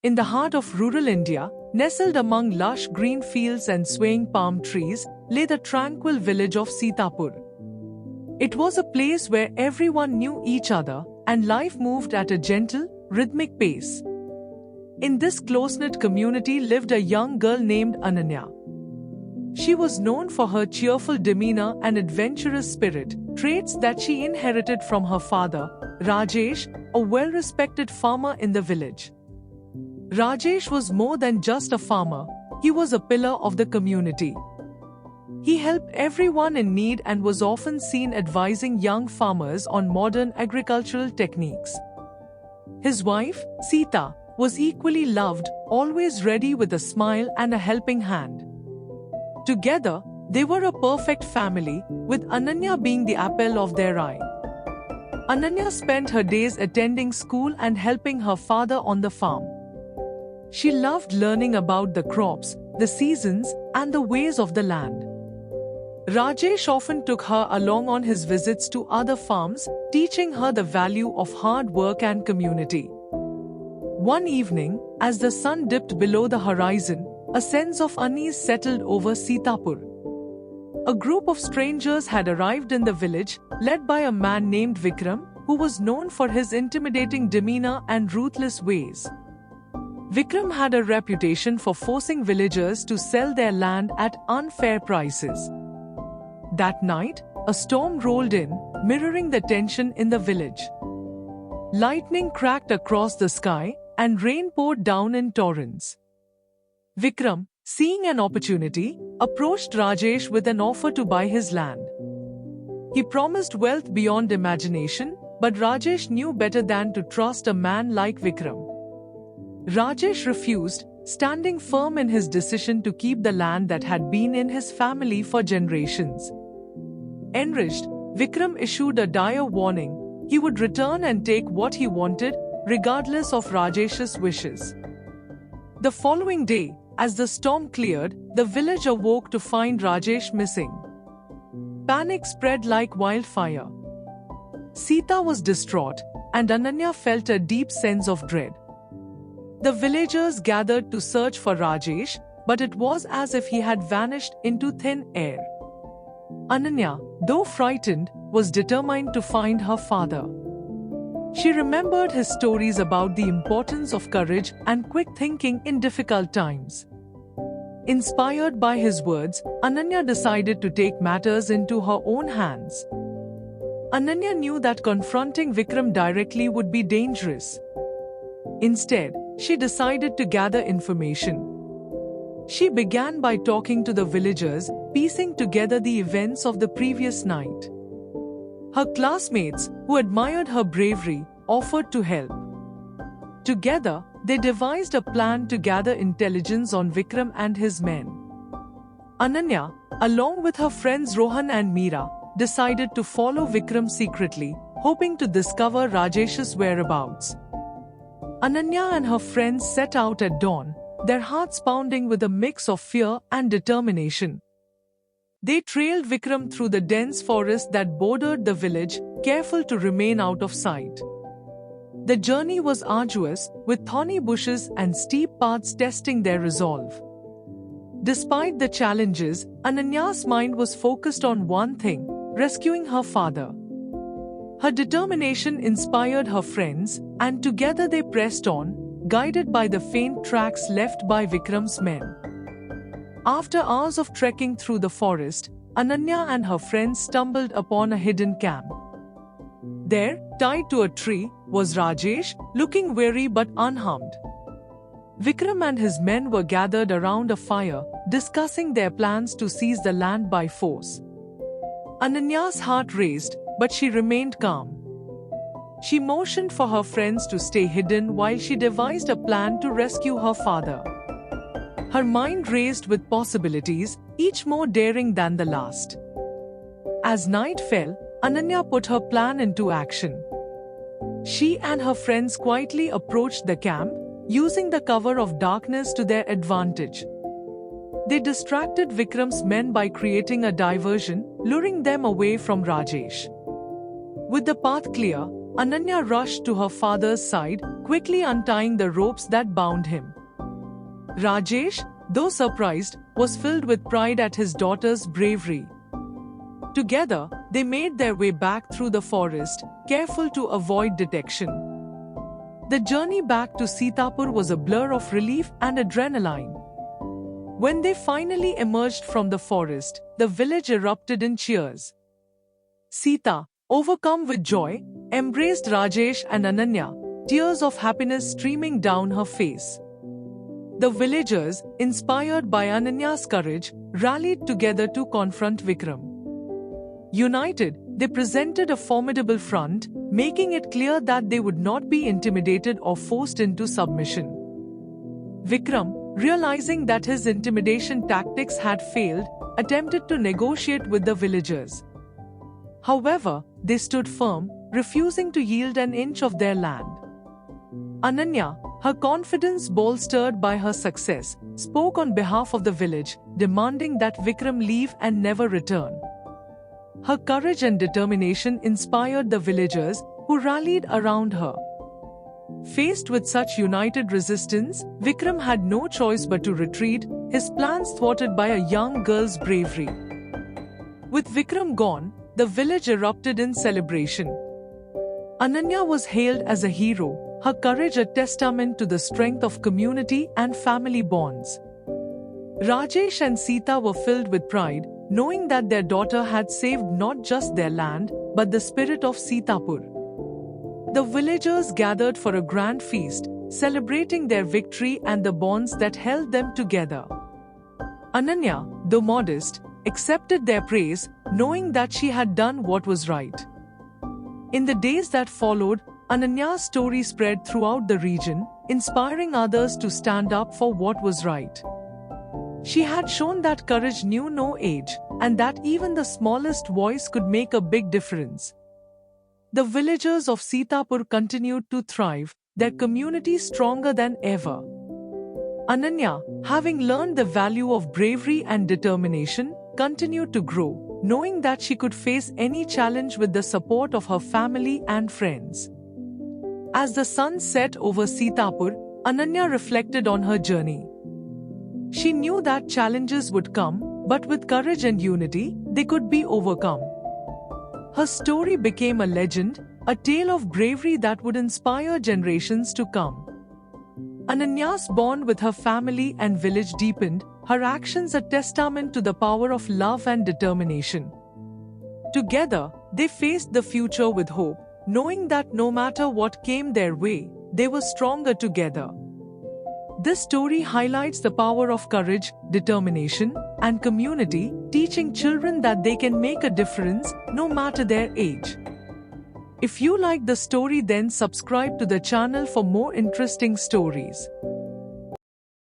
In the heart of rural India, nestled among lush green fields and swaying palm trees, lay the tranquil village of Sitapur. It was a place where everyone knew each other and life moved at a gentle, rhythmic pace. In this close-knit community lived a young girl named Ananya. She was known for her cheerful demeanor and adventurous spirit, traits that she inherited from her father, Rajesh, a well-respected farmer in the village. Rajesh was more than just a farmer, he was a pillar of the community. He helped everyone in need and was often seen advising young farmers on modern agricultural techniques. His wife, Sita, was equally loved, always ready with a smile and a helping hand. Together, they were a perfect family, with Ananya being the apple of their eye. Ananya spent her days attending school and helping her father on the farm. She loved learning about the crops, the seasons, and the ways of the land. Rajesh often took her along on his visits to other farms, teaching her the value of hard work and community. One evening, as the sun dipped below the horizon, a sense of unease settled over Sitapur. A group of strangers had arrived in the village, led by a man named Vikram, who was known for his intimidating demeanor and ruthless ways. Vikram had a reputation for forcing villagers to sell their land at unfair prices. That night, a storm rolled in, mirroring the tension in the village. Lightning cracked across the sky, and rain poured down in torrents. Vikram, seeing an opportunity, approached Rajesh with an offer to buy his land. He promised wealth beyond imagination, but Rajesh knew better than to trust a man like Vikram. Rajesh refused, standing firm in his decision to keep the land that had been in his family for generations. Enraged, Vikram issued a dire warning: he would return and take what he wanted, regardless of Rajesh's wishes. The following day, as the storm cleared, the village awoke to find Rajesh missing. Panic spread like wildfire. Sita was distraught, and Ananya felt a deep sense of dread. The villagers gathered to search for Rajesh, but it was as if he had vanished into thin air. Ananya, though frightened, was determined to find her father. She remembered his stories about the importance of courage and quick thinking in difficult times. Inspired by his words, Ananya decided to take matters into her own hands. Ananya knew that confronting Vikram directly would be dangerous. Instead, she decided to gather information. She began by talking to the villagers, piecing together the events of the previous night. Her classmates, who admired her bravery, offered to help. Together, they devised a plan to gather intelligence on Vikram and his men. Ananya, along with her friends Rohan and Meera, decided to follow Vikram secretly, hoping to discover Rajesh's whereabouts. Ananya and her friends set out at dawn, their hearts pounding with a mix of fear and determination. They trailed Vikram through the dense forest that bordered the village, careful to remain out of sight. The journey was arduous, with thorny bushes and steep paths testing their resolve. Despite the challenges, Ananya's mind was focused on one thing: rescuing her father. Her determination inspired her friends, and together they pressed on, guided by the faint tracks left by Vikram's men. After hours of trekking through the forest, Ananya and her friends stumbled upon a hidden camp. There, tied to a tree, was Rajesh, looking weary but unharmed. Vikram and his men were gathered around a fire, discussing their plans to seize the land by force. Ananya's heart raced, but she remained calm. She motioned for her friends to stay hidden while she devised a plan to rescue her father. Her mind raced with possibilities, each more daring than the last. As night fell, Ananya put her plan into action. She and her friends quietly approached the camp, using the cover of darkness to their advantage. They distracted Vikram's men by creating a diversion, luring them away from Rajesh. With the path clear, Ananya rushed to her father's side, quickly untying the ropes that bound him. Rajesh, though surprised, was filled with pride at his daughter's bravery. Together, they made their way back through the forest, careful to avoid detection. The journey back to Sitapur was a blur of relief and adrenaline. When they finally emerged from the forest, the village erupted in cheers. Sita, overcome with joy, embraced Rajesh and Ananya, tears of happiness streaming down her face. The villagers, inspired by Ananya's courage, rallied together to confront Vikram. United, they presented a formidable front, making it clear that they would not be intimidated or forced into submission. Vikram, realizing that his intimidation tactics had failed, attempted to negotiate with the villagers. However, they stood firm, refusing to yield an inch of their land. Ananya, her confidence bolstered by her success, spoke on behalf of the village, demanding that Vikram leave and never return. Her courage and determination inspired the villagers, who rallied around her. Faced with such united resistance, Vikram had no choice but to retreat, his plans thwarted by a young girl's bravery. With Vikram gone, the village erupted in celebration. Ananya was hailed as a hero, her courage a testament to the strength of community and family bonds. Rajesh and Sita were filled with pride, knowing that their daughter had saved not just their land, but the spirit of Sitapur. The villagers gathered for a grand feast, celebrating their victory and the bonds that held them together. Ananya, though modest, accepted their praise, knowing that she had done what was right. In the days that followed, Ananya's story spread throughout the region, inspiring others to stand up for what was right. She had shown that courage knew no age, and that even the smallest voice could make a big difference. The villagers of Sitapur continued to thrive, their community stronger than ever. Ananya, having learned the value of bravery and determination, continued to grow, knowing that she could face any challenge with the support of her family and friends. As the sun set over Sitapur, Ananya reflected on her journey. She knew that challenges would come, but with courage and unity, they could be overcome. Her story became a legend, a tale of bravery that would inspire generations to come. Ananya's bond with her family and village deepened, her actions a testament to the power of love and determination. Together, they faced the future with hope, knowing that no matter what came their way, they were stronger together. This story highlights the power of courage, determination, and community, teaching children that they can make a difference no matter their age. If you like the story, then subscribe to the channel for more interesting stories.